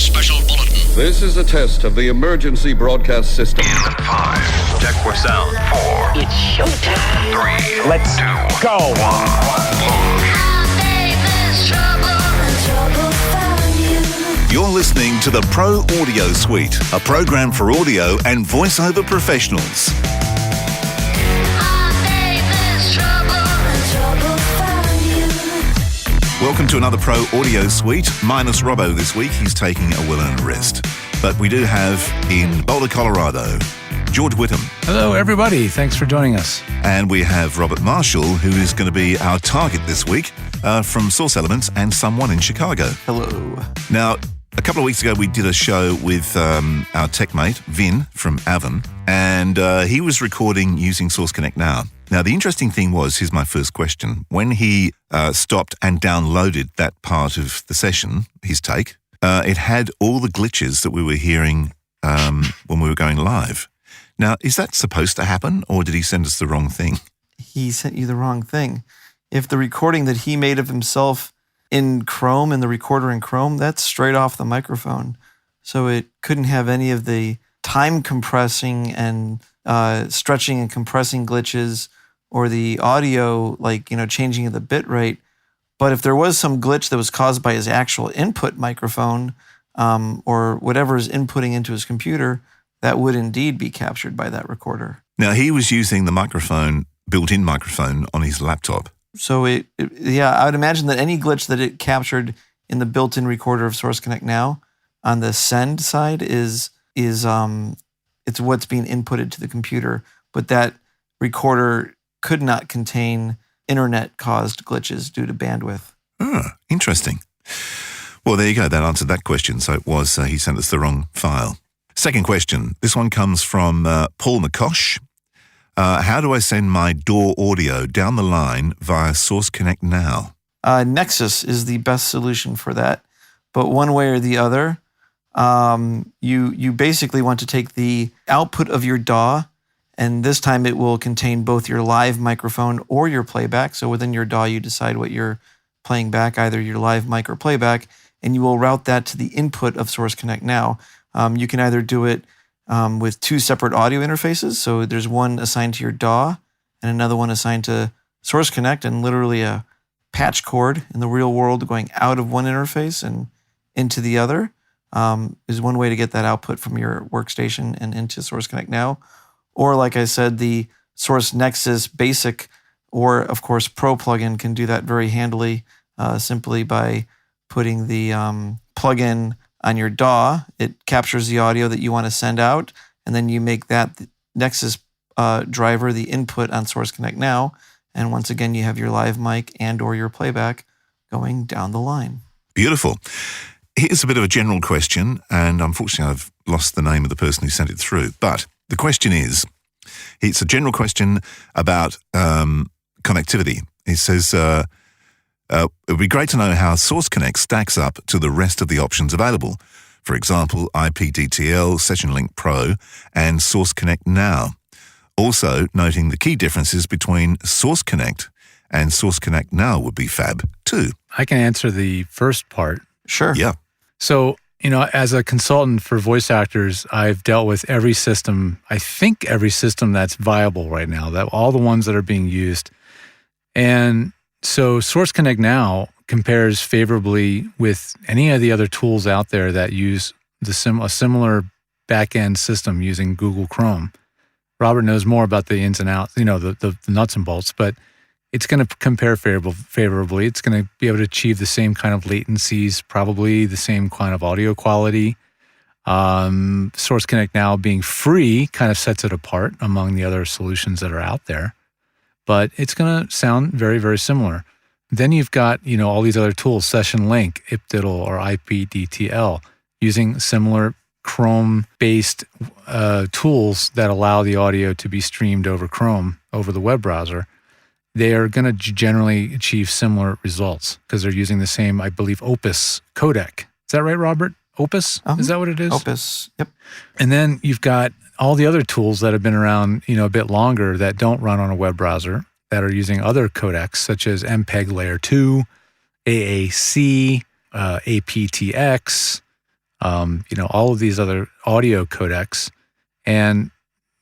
special bulletin. This is a test of the emergency broadcast system. In 5. Check for sound. 4. It's showtime. 3. Let's go. 1. You're listening to the Pro Audio Suite, a program for audio and voiceover professionals. Welcome to another Pro Audio Suite, minus Robbo this week. He's taking a well-earned rest. But we do have, in Boulder, Colorado, George Whittam. Hello, everybody. Thanks for joining us. And we have Robert Marshall, who is going to be our target this week from Source Elements and someone in Chicago. Hello. Now, a couple of weeks ago, we did a show with our tech mate, Vin, from Avon, and he was recording using Source Connect Now. Now, the interesting thing was, here's my first question. When he stopped and downloaded that part of the session, his take, it had all the glitches that we were hearing when we were going live. Now, is that supposed to happen, or did he send us the wrong thing? He sent you the wrong thing. If the recording that he made of himself in Chrome, in the recorder in Chrome, that's straight off the microphone. So it couldn't have any of the time compressing and stretching and compressing glitches or the audio, changing of the bit rate. But if there was some glitch that was caused by his actual input microphone or whatever is inputting into his computer, that would indeed be captured by that recorder. Now, he was using the microphone, built-in microphone on his laptop. So I would imagine that any glitch that it captured in the built-in recorder of Source Connect Now on the send side is it's what's being inputted to the computer, but that recorder could not contain internet-caused glitches due to bandwidth. Ah, interesting. Well, there you go. That answered that question. So it was he sent us the wrong file. Second question. This one comes from Paul McCosh. How do I send my DAW audio down the line via Source Connect Now? Nexus is the best solution for that. But one way or the other, you basically want to take the output of your DAW, and this time it will contain both your live microphone or your playback. So within your DAW, you decide what you're playing back, either your live mic or playback, and you will route that to the input of Source Connect Now. You can either do it with two separate audio interfaces. So there's one assigned to your DAW and another one assigned to Source Connect, and literally a patch cord in the real world going out of one interface and into the other is one way to get that output from your workstation and into Source Connect Now. Or like I said, the Source Nexus Basic or, of course, Pro plugin can do that very handily simply by putting the plugin on your DAW. It captures the audio that you want to send out, and then you make that Nexus driver the input on Source Connect Now. And once again, you have your live mic and or your playback going down the line. Beautiful. Here's a bit of a general question, and unfortunately I've lost the name of the person who sent it through. But the question is, it's a general question about connectivity. It says, it would be great to know how Source Connect stacks up to the rest of the options available. For example, IPDTL, Session Link Pro, and Source Connect Now. Also, noting the key differences between Source Connect and Source Connect Now would be fab too. I can answer the first part. Sure. Yeah. So, as a consultant for voice actors, I've dealt with every system, I think every system that's viable right now, that all the ones that are being used. And so Source Connect Now compares favorably with any of the other tools out there that use a similar back-end system using Google Chrome. Robert knows more about the ins and outs, the nuts and bolts, but it's going to compare favorably. It's going to be able to achieve the same kind of latencies, probably the same kind of audio quality. Source Connect Now being free kind of sets it apart among the other solutions that are out there. But it's going to sound very, very similar. Then you've got, all these other tools, Session Link, IPDTL, or IPDTL, using similar Chrome-based tools that allow the audio to be streamed over Chrome, over the web browser. They are going to generally achieve similar results because they're using the same, I believe, Opus codec. Is that right, Robert? Opus? Is that what it is? Opus, yep. And then you've got all the other tools that have been around, a bit longer that don't run on a web browser that are using other codecs such as MPEG Layer 2, AAC, aptX, all of these other audio codecs. And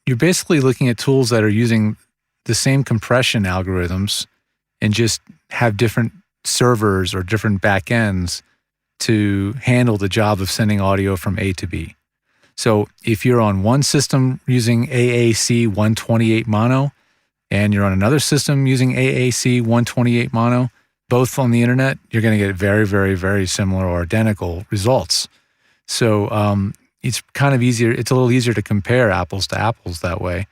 you're basically looking at tools that are using the same compression algorithms and just have different servers or different backends to handle the job of sending audio from A to B. So if you're on one system using AAC 128 mono and you're on another system using AAC 128 mono, both on the internet, you're going to get very, very, very similar or identical results. So it's kind of easier. It's a little easier to compare apples to apples that way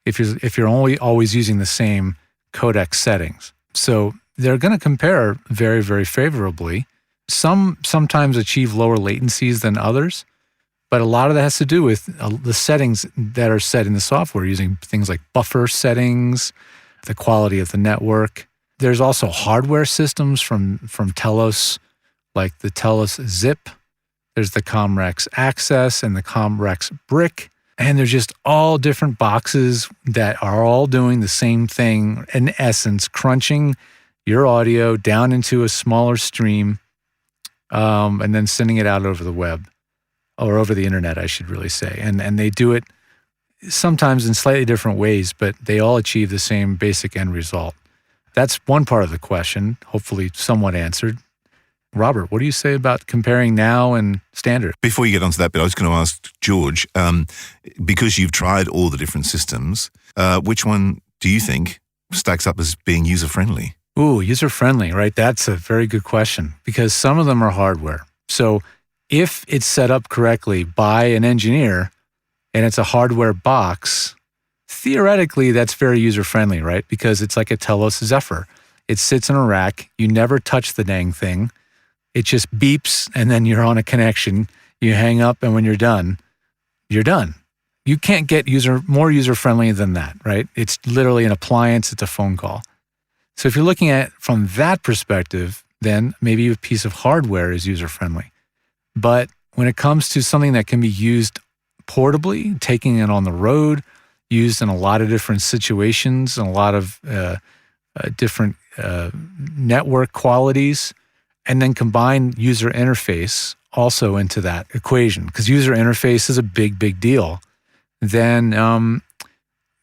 if you're only always using the same codec settings. So they're going to compare very, very favorably. Some sometimes achieve lower latencies than others, but a lot of that has to do with the settings that are set in the software, using things like buffer settings, the quality of the network. There's also hardware systems from Telos, like the Telos Zip. There's the Comrex Access and the Comrex Brick. And they're just all different boxes that are all doing the same thing, in essence, crunching your audio down into a smaller stream and then sending it out over the web, or over the internet, I should really say. And they do it sometimes in slightly different ways, but they all achieve the same basic end result. That's one part of the question, hopefully somewhat answered. Robert, what do you say about comparing now and standard? Before you get onto that bit, I was going to ask George, because you've tried all the different systems, which one do you think stacks up as being user-friendly? Ooh, user-friendly, right? That's a very good question, because some of them are hardware. So if it's set up correctly by an engineer and it's a hardware box, theoretically that's very user-friendly, right? Because it's like a Telos Zephyr. It sits in a rack. You never touch the dang thing. It just beeps, and then you're on a connection. You hang up, and when you're done, you're done. You can't get more user-friendly than that, right? It's literally an appliance. It's a phone call. So if you're looking at it from that perspective, then maybe a piece of hardware is user-friendly. But when it comes to something that can be used portably, taking it on the road, used in a lot of different situations and a lot of different network qualities, and then combine user interface also into that equation, because user interface is a big, big deal, then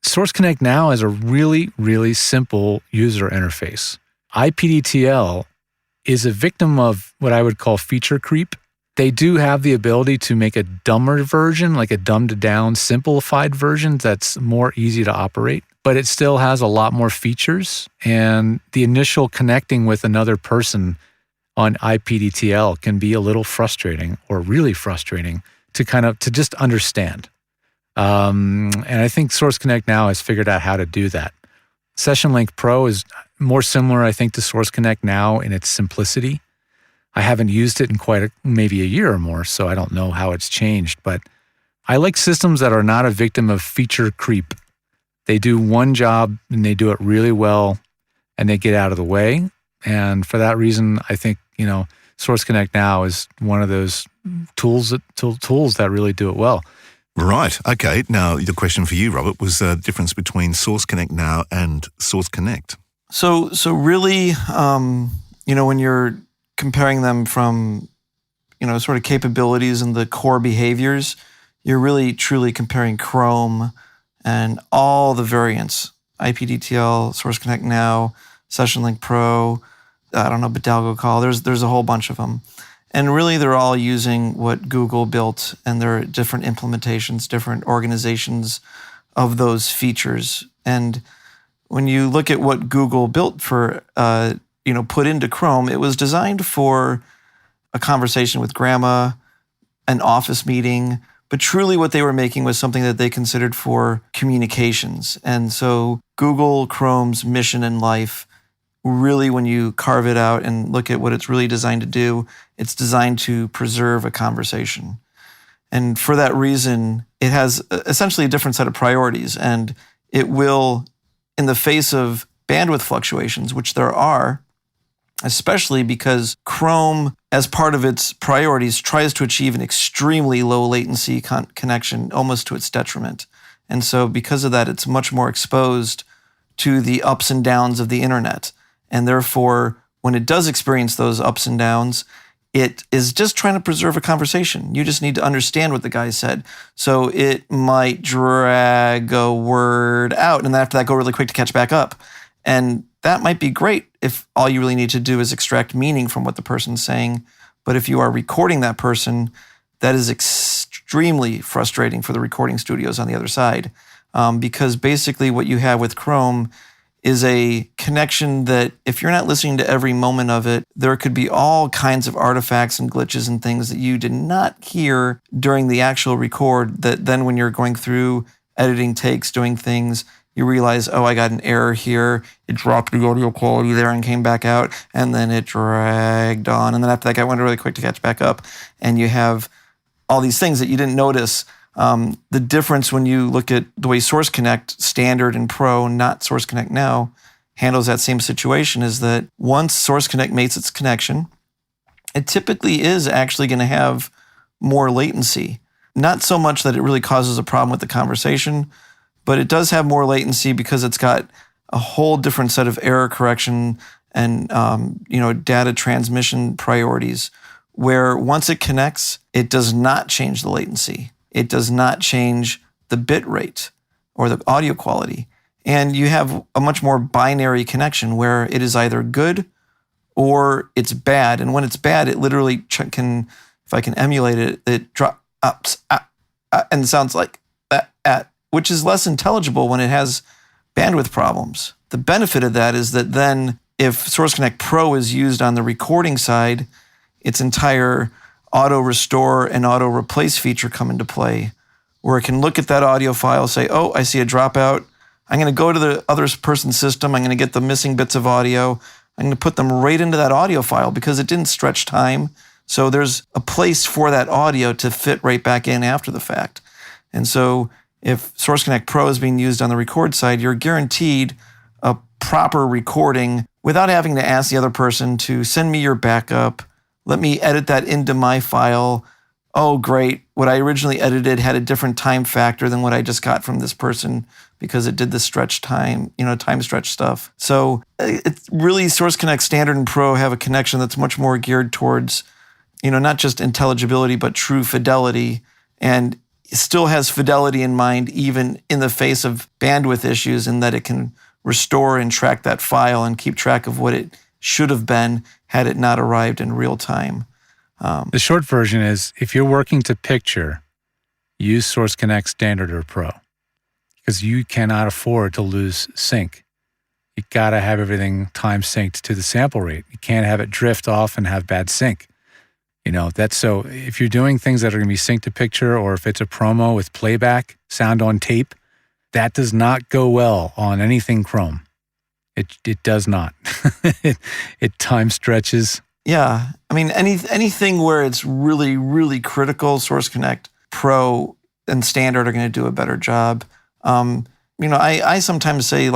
Source Connect now has a really, really simple user interface. IPDTL is a victim of what I would call feature creep. They do have the ability to make a dumber version, like a dumbed-down, simplified version that's more easy to operate, but it still has a lot more features, and the initial connecting with another person on IPDTL can be a little frustrating, or really frustrating, to just understand. And I think Source Connect now has figured out how to do that. Session Link Pro is more similar, I think, to Source Connect now in its simplicity. I haven't used it in maybe a year or more, so I don't know how it's changed. But I like systems that are not a victim of feature creep. They do one job and they do it really well, and they get out of the way. And for that reason, I think Source Connect now is one of those tools that really do it well. Right. Okay. Now, the question for you, Robert, was the difference between Source Connect Now and Source Connect. So really, when you're comparing them from, sort of capabilities and the core behaviors, you're really truly comparing Chrome and all the variants, IPDTL, Source Connect Now, Session Link Pro, Bidalgo Call. There's a whole bunch of them. And really, they're all using what Google built, and there are different implementations, different organizations of those features. And when you look at what Google built for, put into Chrome, it was designed for a conversation with grandma, an office meeting, but truly what they were making was something that they considered for communications. And so Google Chrome's mission in life, really, when you carve it out and look at what it's really designed to do, it's designed to preserve a conversation. And for that reason, it has essentially a different set of priorities. And it will, in the face of bandwidth fluctuations, which there are, especially because Chrome, as part of its priorities, tries to achieve an extremely low latency connection, almost to its detriment. And so because of that, it's much more exposed to the ups and downs of the internet. And therefore, when it does experience those ups and downs, it is just trying to preserve a conversation. You just need to understand what the guy said. So it might drag a word out and then after that go really quick to catch back up. And that might be great if all you really need to do is extract meaning from what the person's saying. But if you are recording that person, that is extremely frustrating for the recording studios on the other side. Because basically what you have with Chrome is a connection that if you're not listening to every moment of it, there could be all kinds of artifacts and glitches and things that you did not hear during the actual record that then when you're going through editing takes, doing things, you realize, oh, I got an error here. It dropped the audio quality there and came back out, and then it dragged on. And then after that, I went really quick to catch back up. And you have all these things that you didn't notice. The difference when you look at the way Source Connect Standard and Pro, not Source Connect Now, handles that same situation is that once Source Connect makes its connection, it typically is actually going to have more latency. Not so much that it really causes a problem with the conversation, but it does have more latency because it's got a whole different set of error correction and data transmission priorities, where once it connects, it does not change the latency. It does not change the bit rate or the audio quality. And you have a much more binary connection where it is either good or it's bad. And when it's bad, it literally can, if I can emulate it, it drops and sounds like that, which is less intelligible when it has bandwidth problems. The benefit of that is that then if Source Connect Pro is used on the recording side, its entire auto restore and auto replace feature come into play, where it can look at that audio file, say, oh, I see a dropout. I'm going to go to the other person's system. I'm going to get the missing bits of audio. I'm going to put them right into that audio file because it didn't stretch time. So there's a place for that audio to fit right back in after the fact. And so if Source Connect Pro is being used on the record side, you're guaranteed a proper recording without having to ask the other person to send me your backup. Let me edit that into my file. Oh, great. What I originally edited had a different time factor than what I just got from this person because it did the stretch time, time stretch stuff. So it's really Source Connect Standard and Pro have a connection that's much more geared towards, not just intelligibility, but true fidelity. And it still has fidelity in mind, even in the face of bandwidth issues, in that it can restore and track that file and keep track of what it should have been had it not arrived in real time. The short version is, if you're working to picture, use Source Connect Standard or Pro, because you cannot afford to lose sync. You got to have everything time synced to the sample rate. You can't have it drift off and have bad sync. That's so if you're doing things that are going to be synced to picture, or if it's a promo with playback, sound on tape, that does not go well on anything Chrome. It does not. it time stretches. Yeah. I mean, anything where it's really, really critical, Source Connect Pro and Standard are going to do a better job. I sometimes say,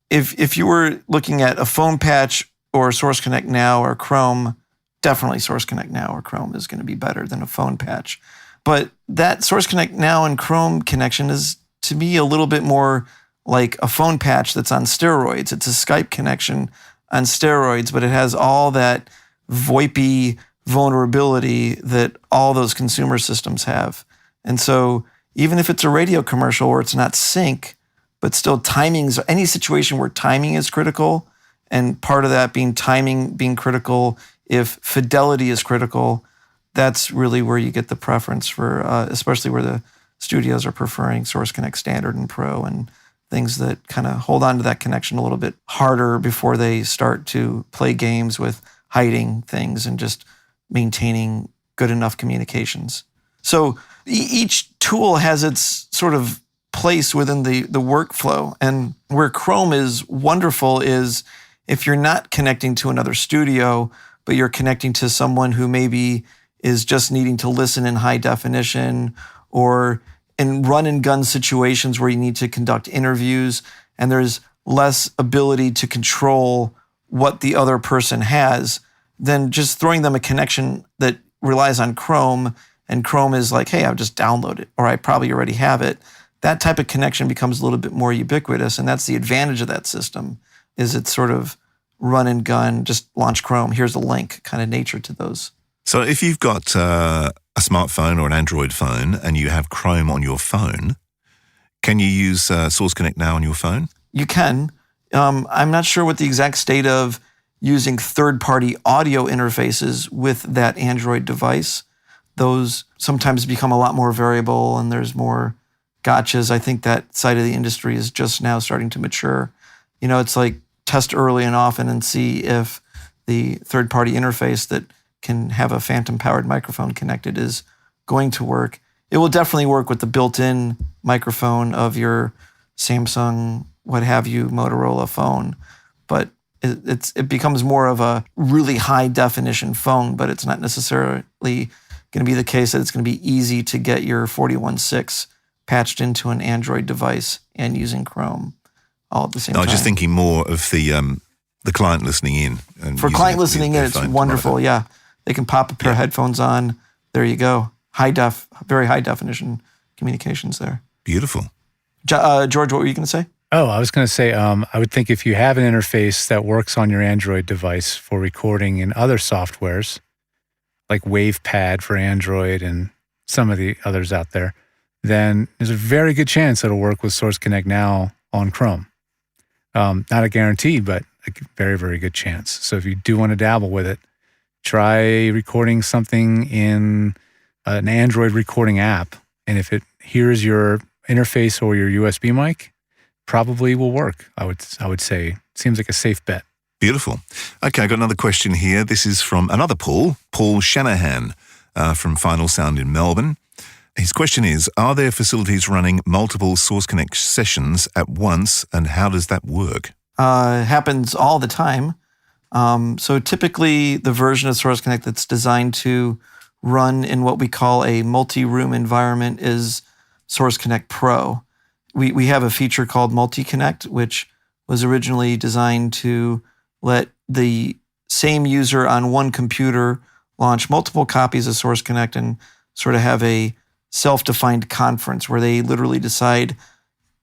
if you were looking at a phone patch or Source Connect Now or Chrome, definitely Source Connect Now or Chrome is going to be better than a phone patch. But that Source Connect Now and Chrome connection is, to me, a little bit more like a phone patch that's on steroids. It's a Skype connection on steroids, but it has all that VoIP vulnerability that all those consumer systems have. And so even if it's a radio commercial where it's not sync, but still timing's, any situation where timing is critical, and part of that being timing being critical, if fidelity is critical, that's really where you get the preference for, especially where the studios are preferring Source Connect Standard and Pro and things that kind of hold on to that connection a little bit harder before they start to play games with hiding things and just maintaining good enough communications. So each tool has its sort of place within the workflow. And where Chrome is wonderful is if you're not connecting to another studio, but you're connecting to someone who maybe is just needing to listen in high definition, or in run and gun situations where you need to conduct interviews and there's less ability to control what the other person has, then just throwing them a connection that relies on Chrome, and Chrome is like, hey, I'll just download it, or I probably already have it. That type of connection becomes a little bit more ubiquitous, and that's the advantage of that system, is it's sort of run and gun, just launch Chrome, here's a link kind of nature to those So if you've got a smartphone or an Android phone and you have Chrome on your phone, can you use Source Connect now on your phone? You can. I'm not sure what the exact state of using third-party audio interfaces with that Android device. Those sometimes become a lot more variable and there's more gotchas. I think that side of the industry is just now starting to mature. It's like test early and often and see if the third-party interface that can have a phantom-powered microphone connected is going to work. It will definitely work with the built-in microphone of your Samsung, what have you, Motorola phone, but it becomes more of a really high-definition phone, but it's not necessarily going to be the case that it's going to be easy to get your 41.6 patched into an Android device and using Chrome all at the same time. I was just thinking more of the client listening in. And for client listening in, it's wonderful. Yeah, they can pop a pair of headphones on. There you go. Very high definition communications there. Beautiful. George, what were you going to say? Oh, I was going to say, I would think if you have an interface that works on your Android device for recording in other softwares, like WavePad for Android and some of the others out there, then there's a very good chance it'll work with Source Connect now on Chrome. Not a guarantee, but a very, very good chance. So if you do want to dabble with it, try recording something in an Android recording app. And if it hears your interface or your USB mic, probably will work, I would say. Seems like a safe bet. Beautiful. Okay, I got another question here. This is from another Paul Shanahan from Final Sound in Melbourne. His question is, are there facilities running multiple Source Connect sessions at once, and how does that work? It happens all the time. So typically the version of Source Connect that's designed to run in what we call a multi-room environment is Source Connect Pro. We have a feature called Multi-Connect, which was originally designed to let the same user on one computer launch multiple copies of Source Connect and sort of have a self-defined conference where they literally decide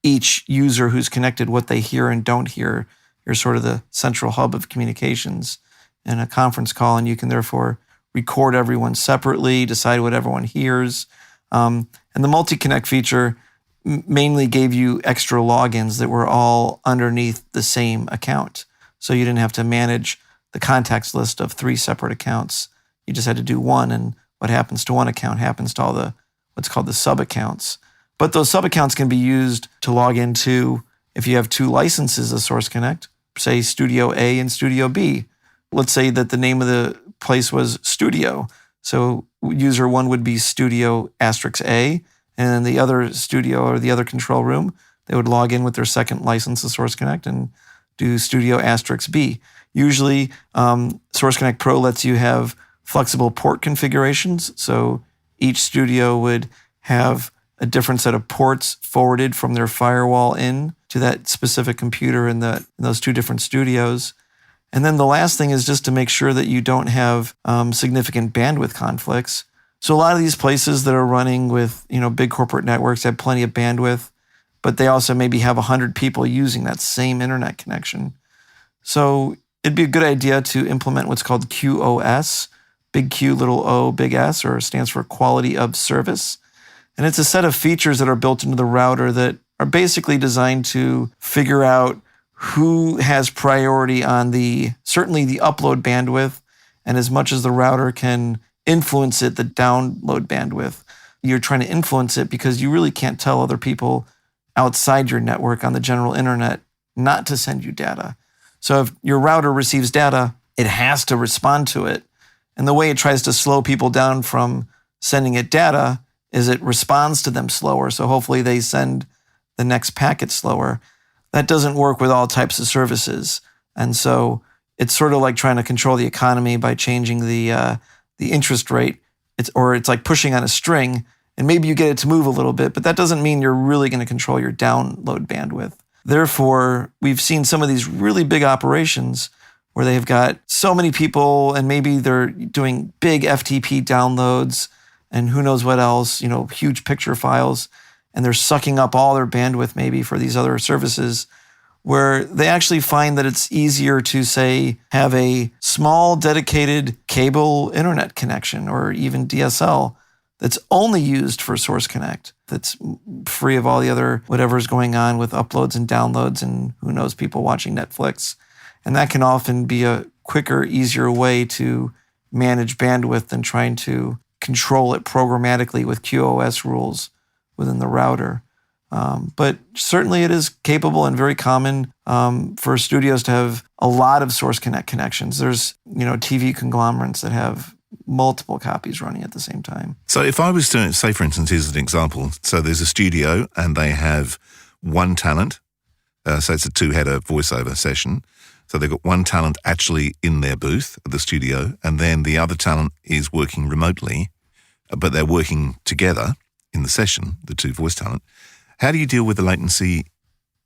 each user who's connected what they hear and don't hear. You're sort of the central hub of communications in a conference call, and you can therefore record everyone separately, decide what everyone hears. And the multi-connect feature mainly gave you extra logins that were all underneath the same account. So you didn't have to manage the contacts list of 3 separate accounts. You just had to do one, and what happens to one account happens to all the what's called the sub-accounts. But those sub-accounts can be used to log into, if you have 2 licenses of Source Connect, say Studio A and Studio B. Let's say that the name of the place was Studio. So user 1 would be Studio *A, and then the other studio or the other control room, they would log in with their second license of Source Connect and do Studio *B. Usually, Source Connect Pro lets you have flexible port configurations. So each studio would have a different set of ports forwarded from their firewall in to that specific computer in those 2 different studios. And then the last thing is just to make sure that you don't have significant bandwidth conflicts. So a lot of these places that are running with big corporate networks have plenty of bandwidth, but they also maybe have 100 people using that same internet connection. So it'd be a good idea to implement what's called QoS, big Q, little o, big S, or stands for quality of service. And it's a set of features that are built into the router that are basically designed to figure out who has priority on certainly the upload bandwidth, and as much as the router can influence it, the download bandwidth. You're trying to influence it because you really can't tell other people outside your network on the general internet not to send you data. So if your router receives data, it has to respond to it. And the way it tries to slow people down from sending it data is it responds to them slower. So hopefully they send the next packet slower. That doesn't work with all types of services. And so it's sort of like trying to control the economy by changing the interest rate. It's like pushing on a string, and maybe you get it to move a little bit, but that doesn't mean you're really going to control your download bandwidth. Therefore, we've seen some of these really big operations where they've got so many people and maybe they're doing big FTP downloads and who knows what else, huge picture files, and they're sucking up all their bandwidth maybe for these other services, where they actually find that it's easier to, say, have a small dedicated cable internet connection or even DSL that's only used for Source Connect, that's free of all the other whatever's going on with uploads and downloads and who knows, people watching Netflix. And that can often be a quicker, easier way to manage bandwidth than trying to control it programmatically with QoS rules within the router. But certainly it is capable and very common for studios to have a lot of Source Connect connections. There's, TV conglomerates that have multiple copies running at the same time. So if I was to say, for instance, here's an example. So there's a studio and they have one talent. So it's a two-header voiceover session. So they've got one talent actually in their booth at the studio, and then the other talent is working remotely, but they're working together in the session, the two voice talent. How do you deal with the latency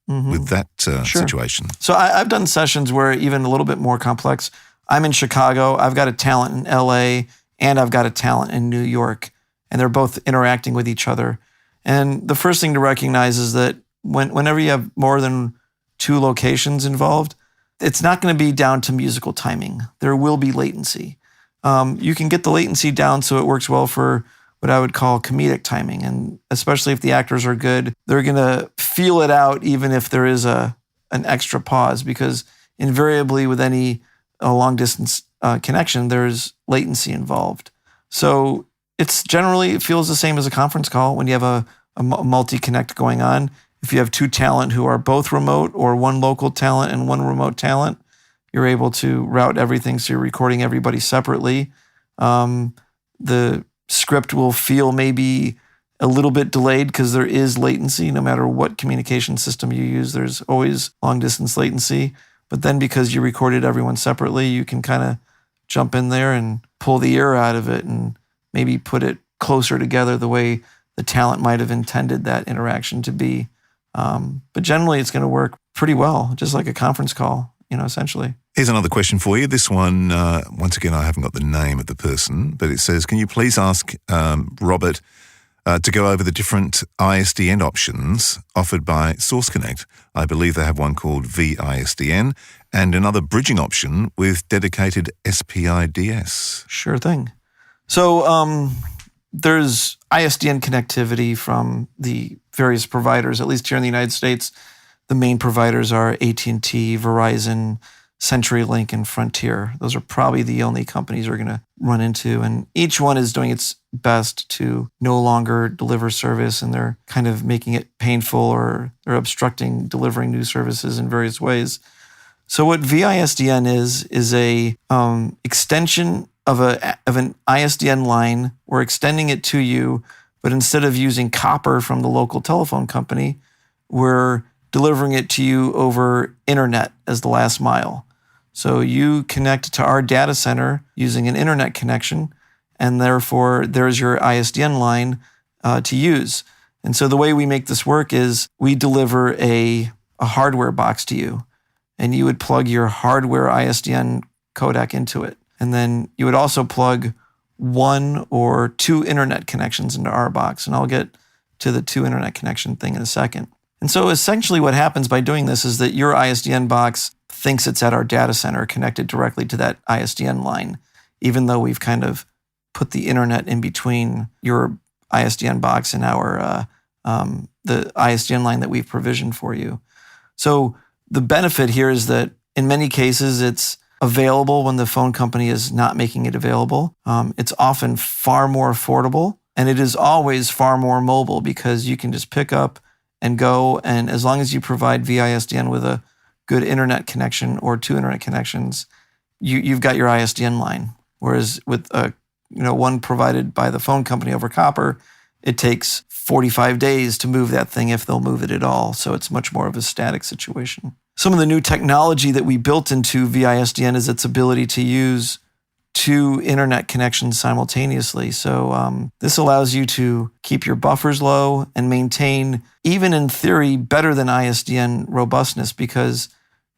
with that situation? So I've done sessions where even a little bit more complex. I'm in Chicago, I've got a talent in LA, and I've got a talent in New York, and they're both interacting with each other. And the first thing to recognize is that whenever you have more than two locations involved, it's not going to be down to musical timing. There will be latency. You can get the latency down so it works well for what I would call comedic timing. And especially if the actors are good, they're going to feel it out even if there is an extra pause, because invariably with any long distance connection, there's latency involved. So it feels the same as a conference call when you have a multi-connect going on. If you have two talent who are both remote or one local talent and one remote talent, you're able to route everything so you're recording everybody separately. The script will feel maybe a little bit delayed because there is latency. No matter what communication system you use, there's always long-distance latency. But then because you recorded everyone separately, you can kind of jump in there and pull the ear out of it and maybe put it closer together the way the talent might have intended that interaction to be. But generally, it's going to work pretty well, just like a conference call, essentially. Here's another question for you. This one, once again, I haven't got the name of the person, but it says, can you please ask Robert to go over the different ISDN options offered by Source Connect? I believe they have one called VISDN and another bridging option with dedicated SPIDS. Sure thing. So there's ISDN connectivity from the various providers, at least here in the United States. The main providers are AT&T, Verizon, CenturyLink, and Frontier. Those are probably the only companies we're going to run into. And each one is doing its best to no longer deliver service, and they're kind of making it painful, or they're obstructing delivering new services in various ways. So what VISDN is a extension of an ISDN line. We're extending it to you, but instead of using copper from the local telephone company, we're delivering it to you over internet as the last mile. So you connect to our data center using an internet connection, and therefore there's your ISDN line to use. And so the way we make this work is we deliver a hardware box to you, and you would plug your hardware ISDN codec into it. And then you would also plug one or two internet connections into our box. And I'll get to the two internet connection thing in a second. And so essentially what happens by doing this is that your ISDN box thinks it's at our data center connected directly to that ISDN line, even though we've kind of put the internet in between your ISDN box and our the ISDN line that we've provisioned for you. So the benefit here is that in many cases it's available when the phone company is not making it available. It's often far more affordable, and it is always far more mobile because you can just pick up and go, and as long as you provide VISDN with a good internet connection or two internet connections, you've got your ISDN line. Whereas with one provided by the phone company over copper, it takes 45 days to move that thing if they'll move it at all. So it's much more of a static situation. Some of the new technology that we built into VISDN is its ability to use two internet connections simultaneously. So this allows you to keep your buffers low and maintain, even in theory, better than ISDN robustness, because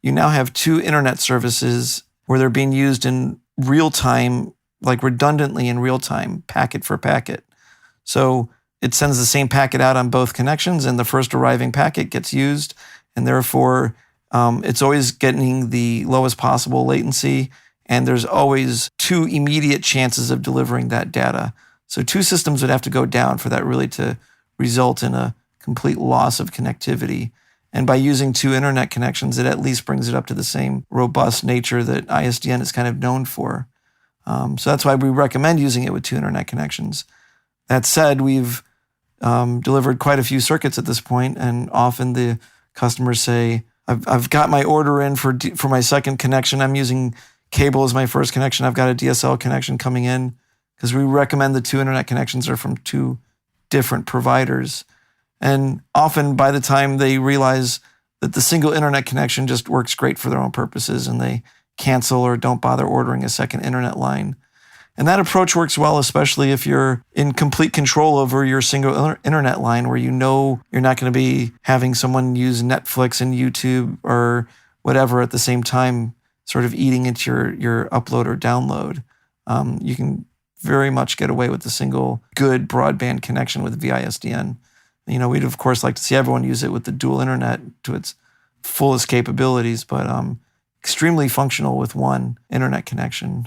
you now have two internet services where they're being used in real time, like redundantly in real time, packet for packet. So it sends the same packet out on both connections, and the first arriving packet gets used, and therefore It's always getting the lowest possible latency, and there's always 2 immediate chances of delivering that data. So 2 systems would have to go down for that really to result in a complete loss of connectivity. And by using 2 internet connections, it at least brings it up to the same robust nature that ISDN is kind of known for. So that's why we recommend using it with 2 internet connections. That said, we've delivered quite a few circuits at this point, and often the customers say, I've got my order in for my second connection. I'm using cable as my first connection. I've got a DSL connection coming in, because we recommend the 2 internet connections are from 2 different providers. And often by the time they realize that the single internet connection just works great for their own purposes, and they cancel or don't bother ordering a second internet line. And that approach works well, especially if you're in complete control over your single internet line, where you know you're not going to be having someone use Netflix and YouTube or whatever at the same time, sort of eating into your upload or download. You can very much get away with a single good broadband connection with VISDN. We'd of course like to see everyone use it with the dual internet to its fullest capabilities, but extremely functional with 1 internet connection.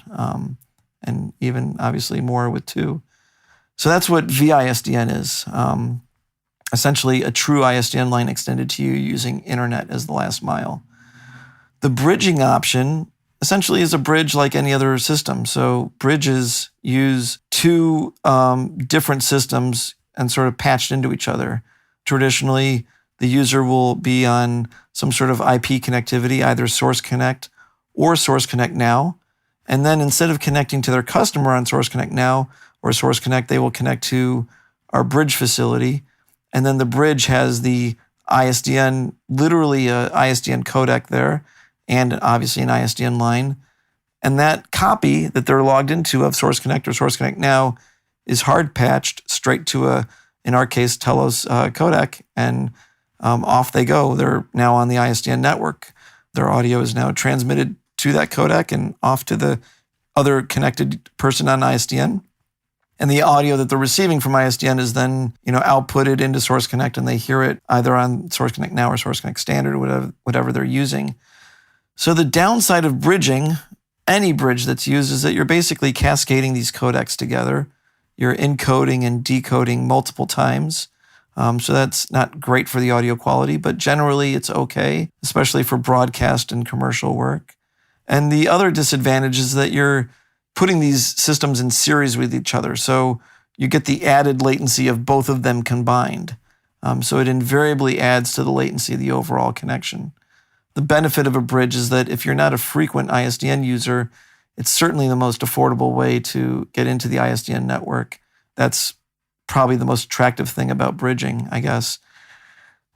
And even obviously more with 2. So that's what VISDN is. Essentially a true ISDN line extended to you using internet as the last mile. The bridging option essentially is a bridge like any other system. So bridges use 2 different systems and sort of patched into each other. Traditionally, the user will be on some sort of IP connectivity, either Source Connect or Source Connect Now. And then instead of connecting to their customer on Source Connect Now or Source Connect, they will connect to our bridge facility. And then the bridge has the ISDN, literally a ISDN codec there, and obviously an ISDN line. And that copy that they're logged into of Source Connect or Source Connect Now is hard patched straight to in our case, Telos codec, and off they go. They're now on the ISDN network. Their audio is now transmitted to that codec and off to the other connected person on ISDN. And the audio that they're receiving from ISDN is then, outputted into Source Connect, and they hear it either on Source Connect Now or Source Connect Standard, or whatever they're using. So the downside of bridging, any bridge that's used, is that you're basically cascading these codecs together. You're encoding and decoding multiple times. So that's not great for the audio quality, but generally it's okay, especially for broadcast and commercial work. And the other disadvantage is that you're putting these systems in series with each other. So you get the added latency of both of them combined. So it invariably adds to the latency of the overall connection. The benefit of a bridge is that if you're not a frequent ISDN user, it's certainly the most affordable way to get into the ISDN network. That's probably the most attractive thing about bridging, I guess.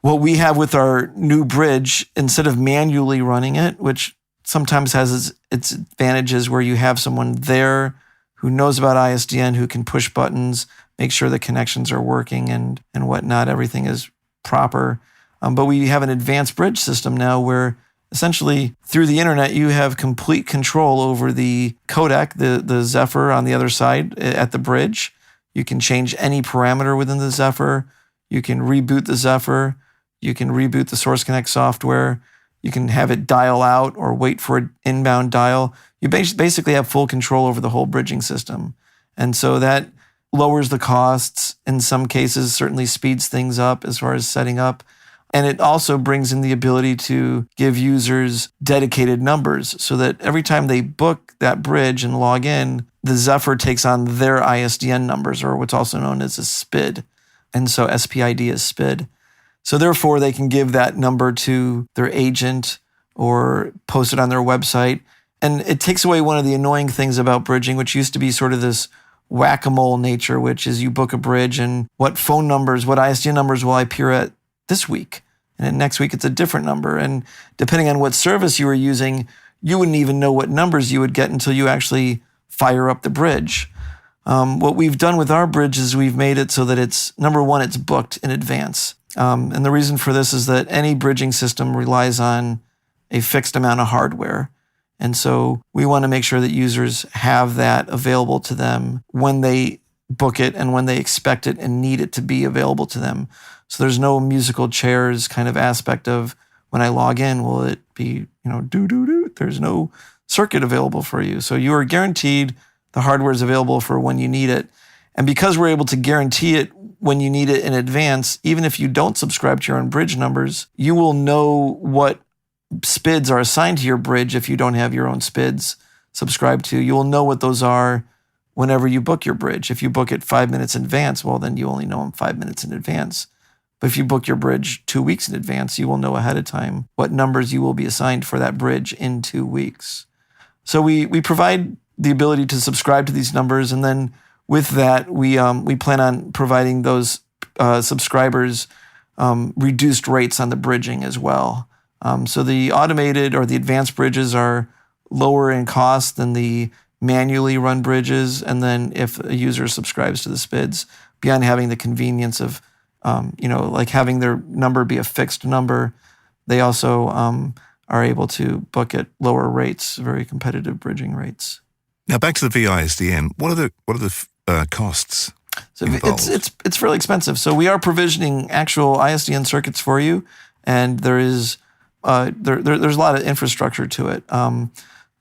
What we have with our new bridge, instead of manually running it, which sometimes has its advantages where you have someone there who knows about ISDN, who can push buttons, make sure the connections are working and whatnot, everything is proper. But we have an advanced bridge system now where essentially through the internet, you have complete control over the codec, the Zephyr on the other side at the bridge. You can change any parameter within the Zephyr. You can reboot the Zephyr. You can reboot the Source Connect software. You can have it dial out or wait for an inbound dial. You basically have full control over the whole bridging system. And so that lowers the costs. In some cases, certainly speeds things up as far as setting up. And it also brings in the ability to give users dedicated numbers so that every time they book that bridge and log in, the Zephyr takes on their ISDN numbers, or what's also known as a SPID. And so SPID is SPID. So therefore, they can give that number to their agent or post it on their website. And it takes away one of the annoying things about bridging, which used to be sort of this whack-a-mole nature, which is you book a bridge and what phone numbers, what ISDN numbers will I appear at this week? And then next week, it's a different number. And depending on what service you were using, you wouldn't even know what numbers you would get until you actually fire up the bridge. What we've done with our bridge is we've made it so that it's, number one, it's booked in advance. And the reason for this is that any bridging system relies on a fixed amount of hardware. And so we want to make sure that users have that available to them when they book it and when they expect it and need it to be available to them. So there's no musical chairs kind of aspect of when I log in, will it be, there's no circuit available for you. So you are guaranteed the hardware is available for when you need it. And because we're able to guarantee it when you need it in advance, even if you don't subscribe to your own bridge numbers, you will know what SPIDs are assigned to your bridge if you don't have your own SPIDs subscribed to. You will know what those are whenever you book your bridge. If you book it 5 minutes in advance, well, then you only know them 5 minutes in advance. But if you book your bridge 2 weeks in advance, you will know ahead of time what numbers you will be assigned for that bridge in 2 weeks. So we provide the ability to subscribe to these numbers, and then with that, we plan on providing those subscribers reduced rates on the bridging as well. So the automated or the advanced bridges are lower in cost than the manually run bridges. And then if a user subscribes to the SPIDs, beyond having the convenience of, like having their number be a fixed number, they also are able to book at lower rates, very competitive bridging rates. Now back to the VISDN. What are the costs? So involved? it's fairly expensive. So we are provisioning actual ISDN circuits for you, and there is there's a lot of infrastructure to it.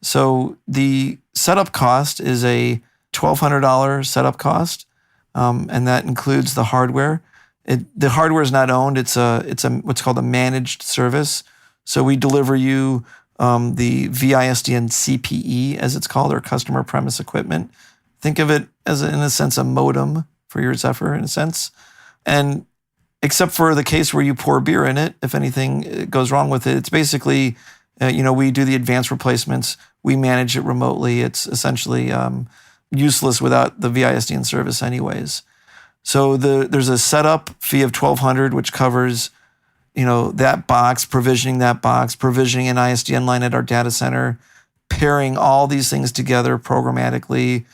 So the setup cost is a $1,200 setup cost, and that includes the hardware. The hardware is not owned. It's a what's called a managed service. So we deliver you the VISDN CPE, as it's called, or customer premise equipment. Think of it as, in a sense, a modem for your Zephyr, in a sense. And except for the case where you pour beer in it, if anything goes wrong with it, it's basically, we do the advanced replacements. We manage it remotely. It's essentially useless without the VISDN service anyways. So there's a setup fee of $1,200, which covers, that box, provisioning an ISDN line at our data center, pairing all these things together programmatically,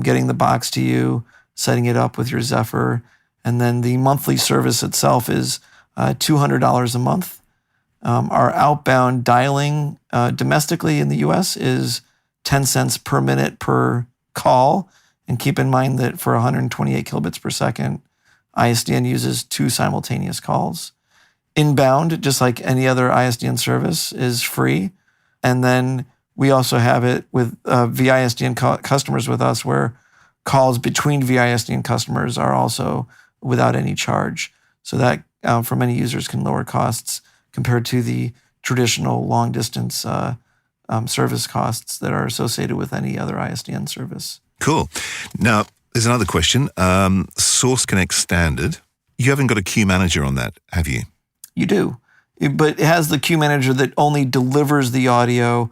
getting the box to you, setting it up with your Zephyr. And then the monthly service itself is $200 a month. Our outbound dialing domestically in the US is 10 cents per minute per call. And keep in mind that for 128 kilobits per second, ISDN uses 2 simultaneous calls. Inbound, just like any other ISDN service, is free. And then we also have it with VISDN customers with us, where calls between VISDN customers are also without any charge. So that, for many users, can lower costs compared to the traditional long-distance service costs that are associated with any other ISDN service. Cool. Now, there's another question. Source Connect standard. You haven't got a queue manager on that, have you? You do. But it has the queue manager that only delivers the audio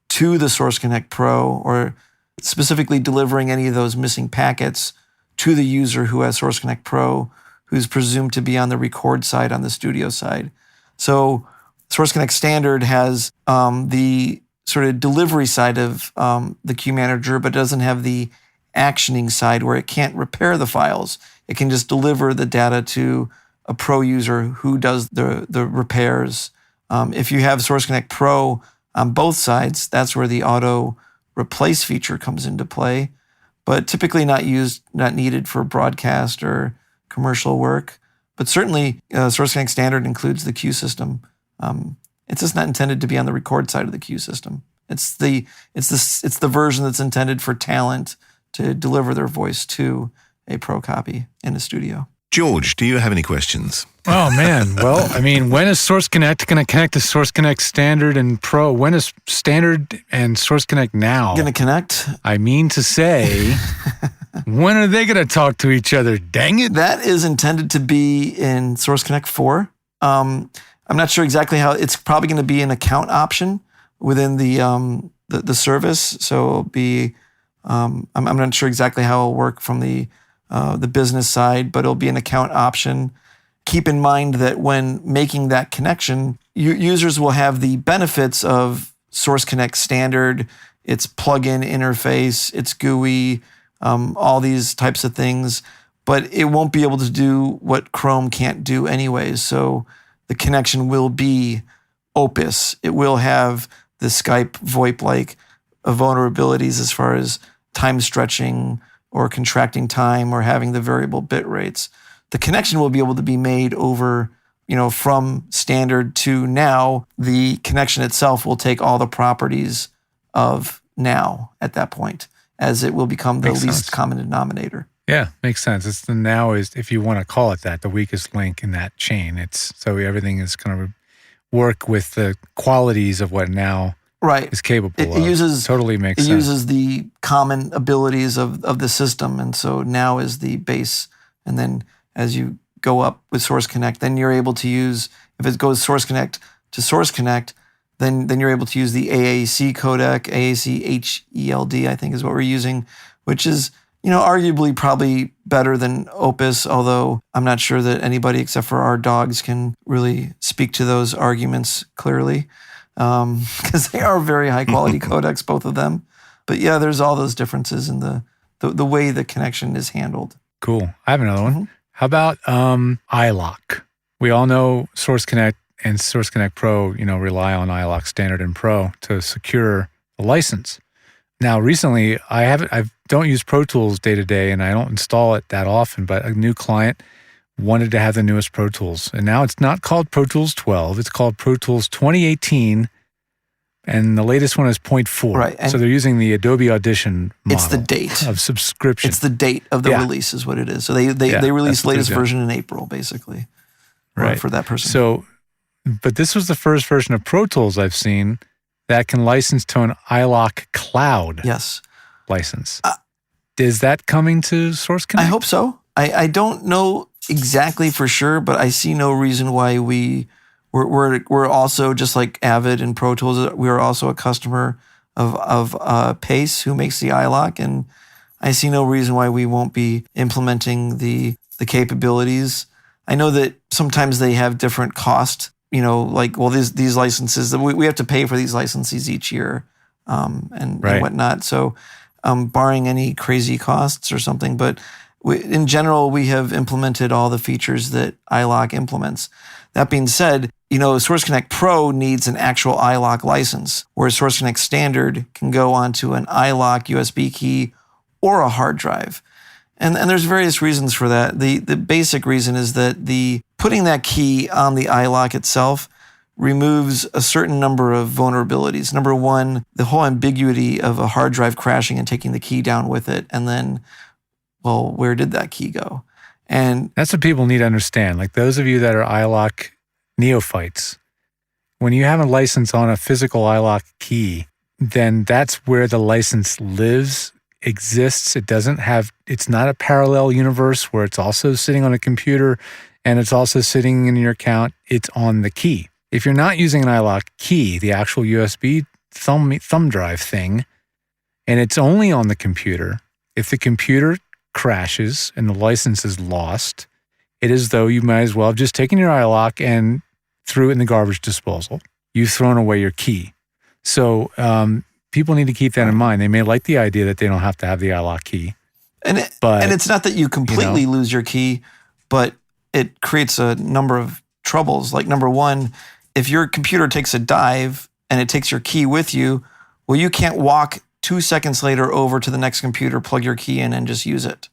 to the Source Connect Pro, or specifically delivering any of those missing packets to the user who has Source Connect Pro, who's presumed to be on the record side, on the studio side. So Source Connect Standard has the sort of delivery side of the queue manager, but doesn't have the actioning side where it can't repair the files. It can just deliver the data to a pro user who does the repairs. If you have Source Connect Pro on both sides, that's where the auto replace feature comes into play, but typically not needed for broadcast or commercial work. But certainly Source Connect Standard includes the queue system. It's just not intended to be on the record side of the queue system. It's the version that's intended for talent to deliver their voice to a pro copy in a studio. George, do you have any questions? Oh, man. Well, I mean, when is Source Connect going to connect to Source Connect Standard and Pro? When is Standard and Source Connect now going to connect? I mean to say, when are they going to talk to each other? Dang it. That is intended to be in Source Connect 4. I'm not sure exactly how. It's probably going to be an account option within the service. So it'll be, I'm not sure exactly how it'll work from the business side, but it'll be an account option. Keep in mind that when making that connection, users will have the benefits of Source Connect Standard, its plug-in interface, its GUI, all these types of things, but it won't be able to do what Chrome can't do anyways. So the connection will be Opus. It will have the Skype VoIP-like vulnerabilities as far as time stretching or contracting time or having the variable bit rates. The connection will be able to be made over from standard to now, the connection itself will take all the properties of now at that point, as it will become the Makes least sense. common denominator. Yeah, makes sense. It's the now is, if you want to call it that, the weakest link in that chain. It's so everything is going to work with the qualities of what now Right. is capable It of. uses Totally makes it sense. uses the common abilities of the system, and so now is the base. And then as you go up with Source Connect, then you're able to use, if it goes Source Connect to Source Connect, then you're able to use the AAC codec, AAC HELD, I think is what we're using, which is arguably probably better than Opus, although I'm not sure that anybody except for our dogs can really speak to those arguments clearly, because they are very high quality codecs, both of them. But yeah, there's all those differences in the way the connection is handled. Cool. I have another one. Mhm. How about iLock? We all know Source Connect and Source Connect Pro, rely on iLock Standard and Pro to secure the license. Now, recently, I don't use Pro Tools day to day, and I don't install it that often. But a new client wanted to have the newest Pro Tools, and now it's not called Pro Tools 12; it's called Pro Tools 2018, and the latest one is 0.4. Right, and so they're using the Adobe Audition model. It's the date. Of subscription. It's the date of the Yeah. release is what it is. So they Yeah, released that's what latest they're doing. version in April, basically, Right. for that person. So, but this was the first version of Pro Tools I've seen that can license to an iLock Cloud yes. license. Is that coming to Source I Connect? hope so. I don't know exactly for sure, but I see no reason why we're also, just like Avid and Pro Tools, we are also a customer of Pace, who makes the iLock, and I see no reason why we won't be implementing the capabilities. I know that sometimes they have different cost, these licenses, we have to pay for these licenses each year, and Right. whatnot. So, barring any crazy costs or something, but in general, we have implemented all the features that iLock implements. That being said, Source Connect Pro needs an actual iLock license, whereas Source Connect Standard can go onto an iLock USB key or a hard drive. And there's various reasons for that. The basic reason is that putting that key on the iLock itself removes a certain number of vulnerabilities. Number one, the whole ambiguity of a hard drive crashing and taking the key down with it, and then, well, where did that key go? And That's what people need to understand. Like those of you that are iLock neophytes, when you have a license on a physical iLock key, then that's where the license lives, exists. It's not a parallel universe where it's also sitting on a computer and it's also sitting in your account. It's on the key. If you're not using an iLock key, the actual USB thumb drive thing, and it's only on the computer, if the computer crashes and the license is lost, it is though you might as well have just taken your iLock and threw it in the garbage disposal. You've thrown away your key. So people need to keep that in mind. They may like the idea that they don't have to have the iLock key. And it's not that you completely lose your key, but it creates a number of troubles. Like number one, if your computer takes a dive and it takes your key with you, well, you can't walk 2 seconds later over to the next computer, plug your key in, and just use it.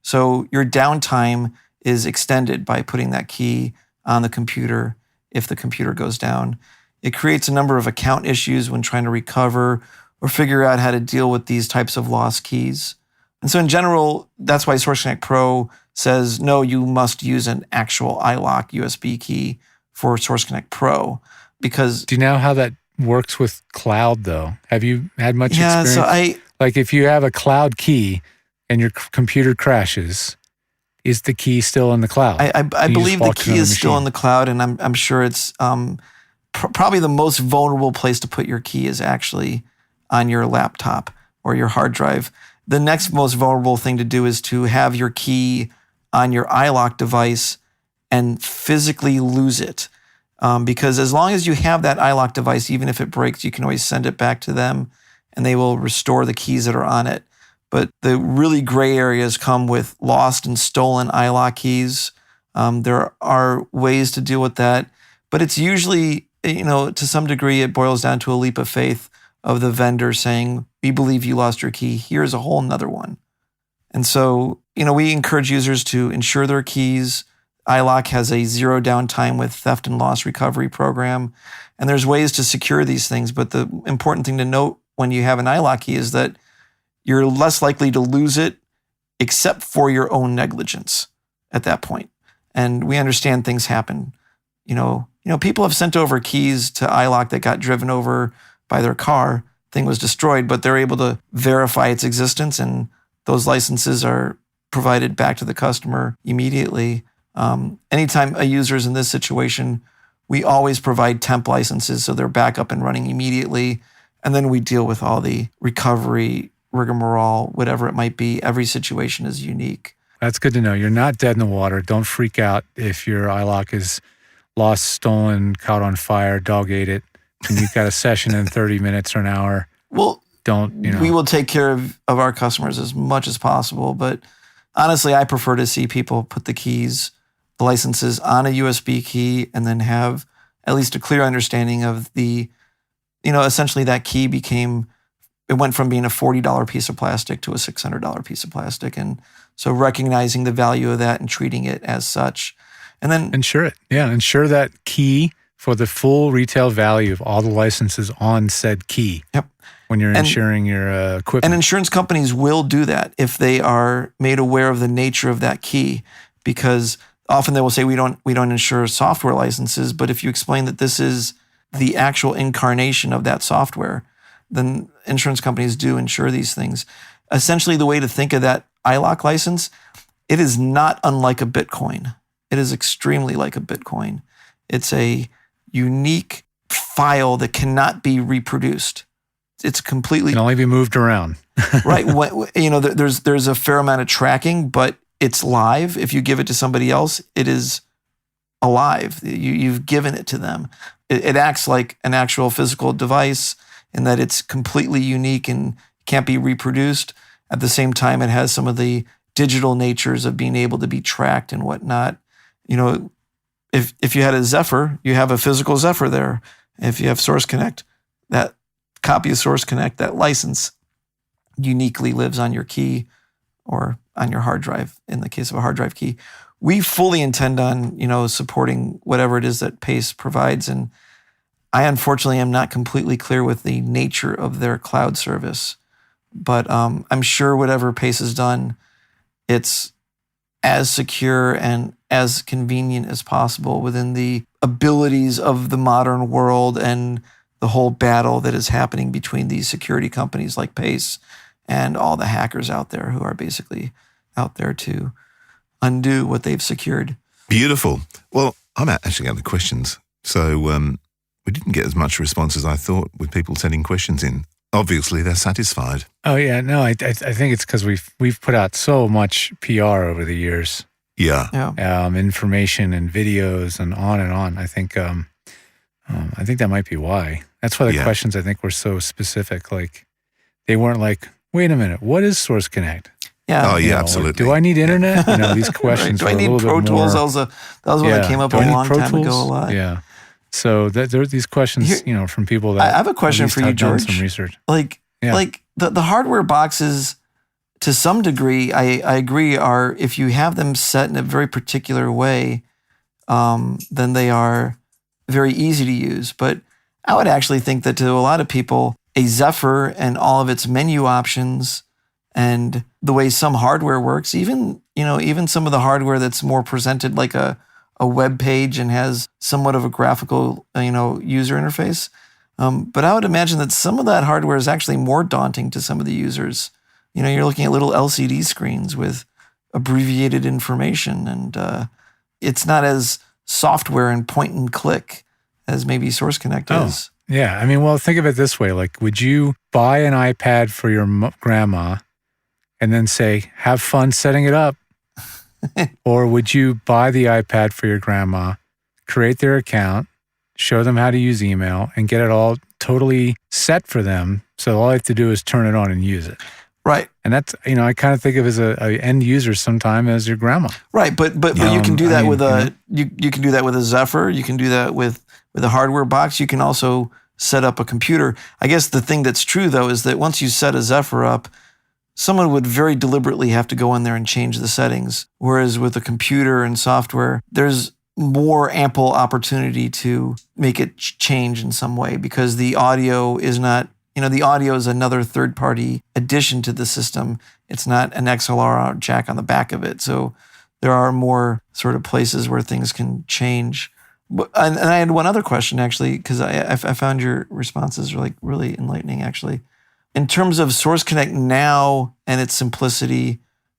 So your downtime is extended by putting that key on the computer if the computer goes down. It creates a number of account issues when trying to recover or figure out how to deal with these types of lost keys. And so in general, that's why Source Connect Pro says, no, you must use an actual iLock USB key for Source Connect Pro, because... Do you know how that works with cloud, though? Have you had much experience? So like if you have a cloud key and your computer crashes, is the key still in the cloud? I Can you believe just the walk to key another is still machine? in the cloud, and I'm sure it's probably the most vulnerable place to put your key is actually on your laptop or your hard drive. The next most vulnerable thing to do is to have your key on your iLock device and physically lose it. Because as long as you have that iLock device, even if it breaks, you can always send it back to them and they will restore the keys that are on it. But the really gray areas come with lost and stolen iLock keys. There are ways to deal with that, but it's usually, to some degree, it boils down to a leap of faith of the vendor saying, we believe you lost your key. Here's a whole nother one. And so, we encourage users to insure their keys. iLock has a zero downtime with theft and loss recovery program. And there's ways to secure these things. But the important thing to note when you have an iLock key is that you're less likely to lose it except for your own negligence at that point. And we understand things happen. People have sent over keys to iLock that got driven over by their car. Thing was destroyed, but they're able to verify its existence, and those licenses are provided back to the customer immediately. Anytime a user is in this situation, we always provide temp licenses so they're back up and running immediately. And then we deal with all the recovery, rigmarole, whatever it might be. Every situation is unique. That's good to know. You're not dead in the water. Don't freak out if your iLock is lost, stolen, caught on fire, dog ate it, and you've got a session in 30 minutes or an hour. Well, we will take care of our customers as much as possible. But honestly, I prefer to see people put the licenses on a USB key and then have at least a clear understanding of essentially that key it went from being a $40 piece of plastic to a $600 piece of plastic. And so recognizing the value of that and treating it as such. And then insure it. Yeah, insure that key for the full retail value of all the licenses on said key. Yep. When you're insuring your equipment. And insurance companies will do that if they are made aware of the nature of that key, because often they will say we don't insure software licenses, but if you explain that this is the actual incarnation of that software, then insurance companies do insure these things. Essentially, the way to think of that iLock license, it is not unlike a Bitcoin. It is extremely like a Bitcoin. It's a unique file that cannot be reproduced. It's completely... It can only be moved around. Right. There's a fair amount of tracking, but it's live. If you give it to somebody else, it is alive. You've given it to them. It acts like an actual physical device in that it's completely unique and can't be reproduced. At the same time, it has some of the digital natures of being able to be tracked and whatnot. If you had a Zephyr, you have a physical Zephyr there. If you have Source Connect, that copy of Source Connect, that license uniquely lives on your key or on your hard drive, in the case of a hard drive key. We fully intend on, supporting whatever it is that Pace provides. And I unfortunately am not completely clear with the nature of their cloud service. But I'm sure whatever Pace has done, it's as secure and as convenient as possible within the abilities of the modern world and the whole battle that is happening between these security companies like Pace and all the hackers out there who are basically out there to undo what they've secured. Beautiful. Well, I'm actually out of questions. So we didn't get as much response as I thought with people sending questions in. Obviously, they're satisfied. Oh, yeah. No, I think it's because we've put out so much PR over the years. Yeah. Information and videos and on and on. I think that might be why. That's why the questions, I think, were so specific. Like, they weren't like, wait a minute, what is Source Connect? Yeah. Oh, yeah, Like, absolutely. do I need internet? These questions right. Do I were a need little Pro bit Tools? more. That was one that came up a long time ago a lot. Yeah. So there are these questions, from people that I have a question for you, have done George. some research. Like the hardware boxes, to some degree, I agree, are, if you have them set in a very particular way, then they are very easy to use. But I would actually think that to a lot of people, a Zephyr and all of its menu options and the way some hardware works, even some of the hardware that's more presented like a web page and has somewhat of a graphical, user interface. But I would imagine that some of that hardware is actually more daunting to some of the users. You're looking at little LCD screens with abbreviated information, and it's not as software and point and click as maybe Source Connect is. Yeah. Think of it this way. Like, would you buy an iPad for your grandma and then say, have fun setting it up? Or would you buy the iPad for your grandma, create their account, show them how to use email, and get it all totally set for them, so all I have to do is turn it on and use it? Right. And that's, I kind of think of as a end user sometime as your grandma. Right, but you can do that with you can do that with a Zephyr. You can do that with a hardware box. You can also set up a computer. I guess the thing that's true though is that once you set a Zephyr up, someone would very deliberately have to go in there and change the settings. Whereas with a computer and software, there's more ample opportunity to make it change in some way, because the audio is not, the audio is another third-party addition to the system. It's not an XLR jack on the back of it. So there are more sort of places where things can change. And I had one other question, actually, because I found your responses really enlightening, actually. In terms of Source Connect Now and its simplicity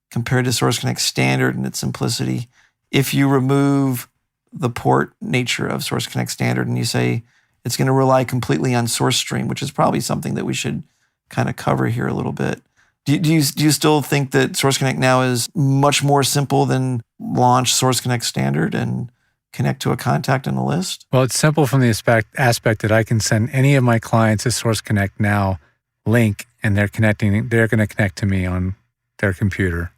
compared to Source Connect Standard and its simplicity, if you remove the port nature of Source Connect Standard and you say it's going to rely completely on source stream, which is probably something that we should kind of cover here a little bit. Do you still think that Source Connect Now is much more simple than launch Source Connect Standard and connect to a contact in the list? Well, it's simple from the aspect that I can send any of my clients a Source Connect Now link, and they're going to connect to me on their computer,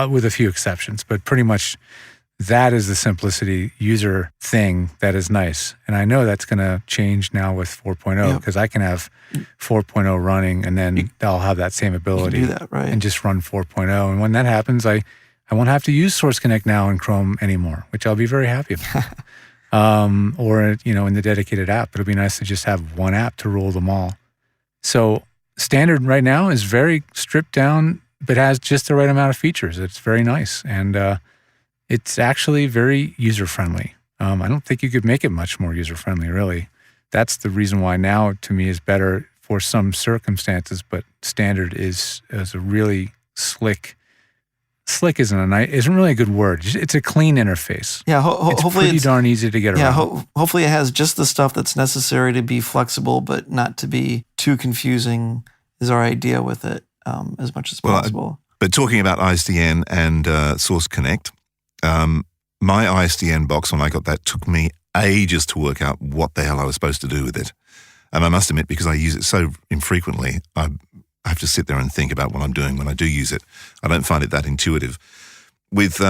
with a few exceptions, but pretty much that is the simplicity user thing that is nice. And I know that's going to change now with 4.0, because I can have 4.0 running, and then I'll have that same ability do that, right? And just run 4.0. And when that happens, I won't have to use Source Connect Now in Chrome anymore, which I'll be very happy about. Or, in the dedicated app. It'll be nice to just have one app to rule them all. So Standard right now is very stripped down, but has just the right amount of features. It's very nice. And it's actually very user-friendly. I don't think you could make it much more user-friendly, really. That's the reason why Now, to me, is better for some circumstances, but Standard is a really slick isn't really a good word. It's a clean interface. Yeah, it's hopefully pretty darn easy to get around. Yeah, hopefully it has just the stuff that's necessary to be flexible, but not to be too confusing is our idea with it, as much as possible. But talking about ISDN and Source Connect, my ISDN box, when I got that, took me ages to work out what the hell I was supposed to do with it. And I must admit, because I use it so infrequently, I have to sit there and think about what I'm doing when I do use it. I don't find it that intuitive. With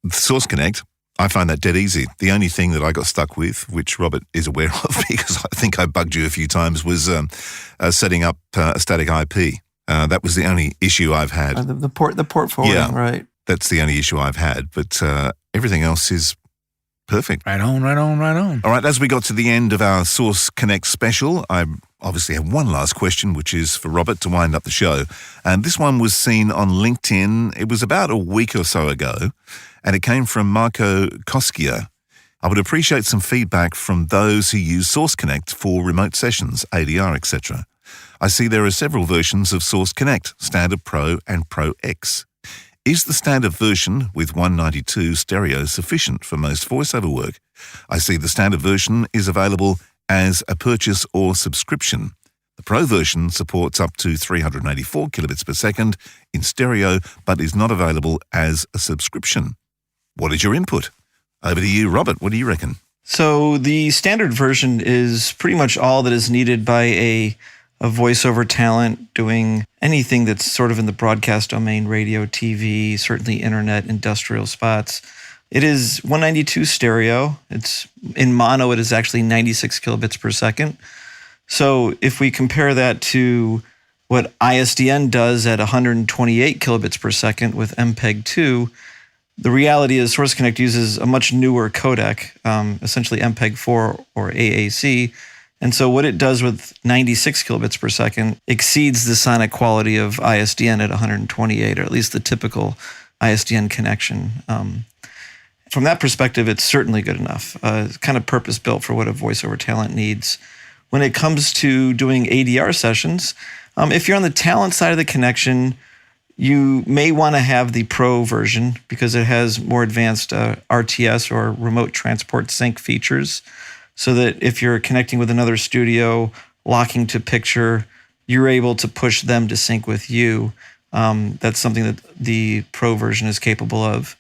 Source Connect, I find that dead easy. The only thing that I got stuck with, which Robert is aware of because I think I bugged you a few times, was setting up a static IP. That was the only issue I've had. The port forwarding, right? That's the only issue I've had. But everything else is perfect. Right on. All right, as we got to the end of our Source Connect special, I obviously have one last question, which is for Robert to wind up the show. And this one was seen on LinkedIn. It was about a week or so ago, and it came from Marco Koskia. I would appreciate some feedback from those who use Source Connect for remote sessions, ADR, etc. I see there are several versions of Source Connect, Standard Pro and Pro X. Is the standard version with 192 stereo sufficient for most voiceover work? I see the standard version is available as a purchase or subscription. The Pro version supports up to 384 kilobits per second in stereo, but is not available as a subscription. What is your input? Over to you, Robert. What do you reckon? So the standard version is pretty much all that is needed by a voiceover talent doing anything that's sort of in the broadcast domain, radio, TV, certainly internet, industrial spots. It is 192 stereo. It's in mono, it is actually 96 kilobits per second. So if we compare that to what ISDN does at 128 kilobits per second with MPEG-2, the reality is Source Connect uses a much newer codec, essentially MPEG-4 or AAC. And so what it does with 96 kilobits per second exceeds the sonic quality of ISDN at 128, or at least the typical ISDN connection. From that perspective, it's certainly good enough. It's kind of purpose-built for what a voiceover talent needs. When it comes to doing ADR sessions, if you're on the talent side of the connection, you may want to have the Pro version because it has more advanced RTS or remote transport sync features, so that if you're connecting with another studio, locking to picture, you're able to push them to sync with you. That's something that the Pro version is capable of.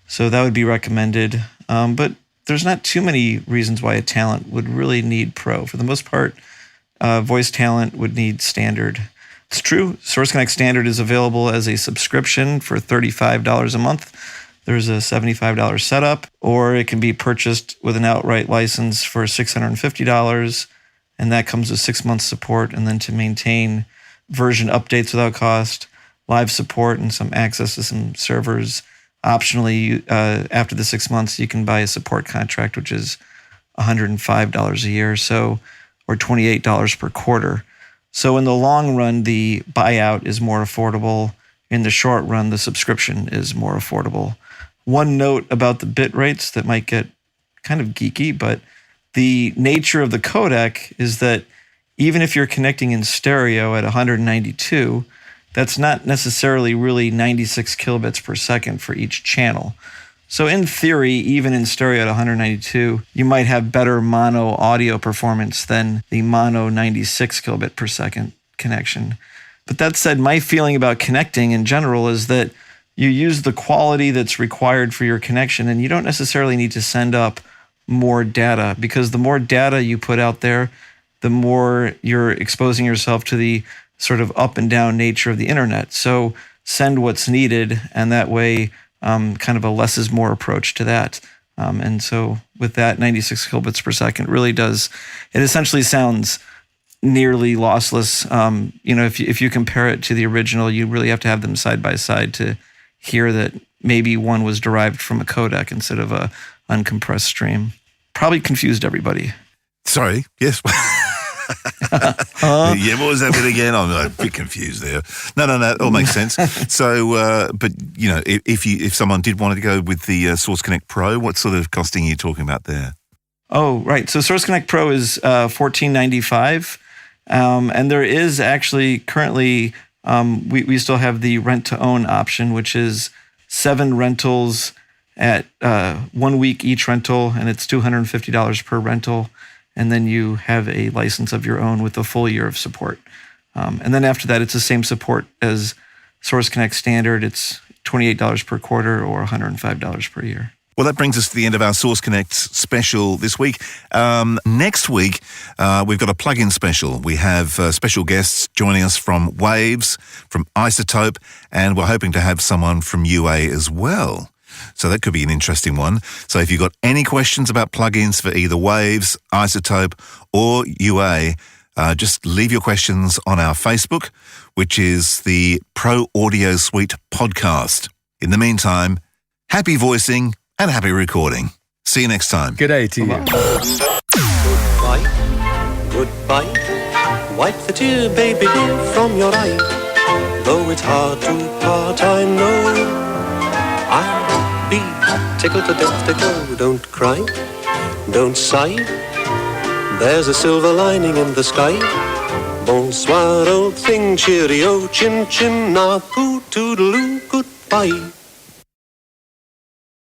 So that would be recommended. But there's not too many reasons why a talent would really need Pro. For the most part, voice talent would need Standard. It's true, Source Connect Standard is available as a subscription for $35 a month. There's a $75 setup, or it can be purchased with an outright license for $650, and that comes with 6 months support, and then to maintain version updates without cost. live support and some access to some servers. Optionally, after the 6 months, you can buy a support contract, which is $105 a year, or $28 per quarter. So in the long run, the buyout is more affordable. In the short run, the subscription is more affordable. One note about the bit rates that might get kind of geeky, but the nature of the codec is that even if you're connecting in stereo at 192, that's not necessarily really 96 kilobits per second for each channel. So in theory, even in stereo at 192, you might have better mono audio performance than the mono 96 kilobit per second connection. But that said, my feeling about connecting in general is that you use the quality that's required for your connection, and you don't necessarily need to send up more data, because the more data you put out there, the more you're exposing yourself to the sort of up and down nature of the internet. So send what's needed, and that way kind of a less is more approach to that. And so with that, 96 kilobits per second really does, it essentially sounds nearly lossless. If you compare it to the original, you really have to have them side by side to hear that maybe one was derived from a codec instead of a uncompressed stream. Probably confused everybody. Sorry, yes. Yeah, what was that bit again? I'm a bit confused there. No, it all makes sense. So, but if someone did want to go with the Source Connect Pro, what sort of costing are you talking about there? Oh, right. So Source Connect Pro is $14.95, and there is actually currently we still have the rent to own option, which is 7 rentals at 1 week each rental, and it's $250 per rental. And then you have a license of your own with a full year of support. And then after that, it's the same support as Source Connect Standard. It's $28 per quarter or $105 per year. Well, that brings us to the end of our Source Connect special this week. Next week, we've got a plug-in special. We have special guests joining us from Waves, from Isotope, and we're hoping to have someone from UA as well. So that could be an interesting one. So if you've got any questions about plugins for either Waves, Isotope, or UA, just leave your questions on our Facebook, which is the Pro Audio Suite podcast. In the meantime, happy voicing and happy recording. See you next time. Good day to you. Goodbye, goodbye. Wipe the tear, baby, from your eye. Though it's hard to part, I know. I'll be tickled to death to go. Don't cry, don't sigh. There's a silver lining in the sky. Bonsoir, old thing, cheerio, chin chin, na poo toodaloo, goodbye.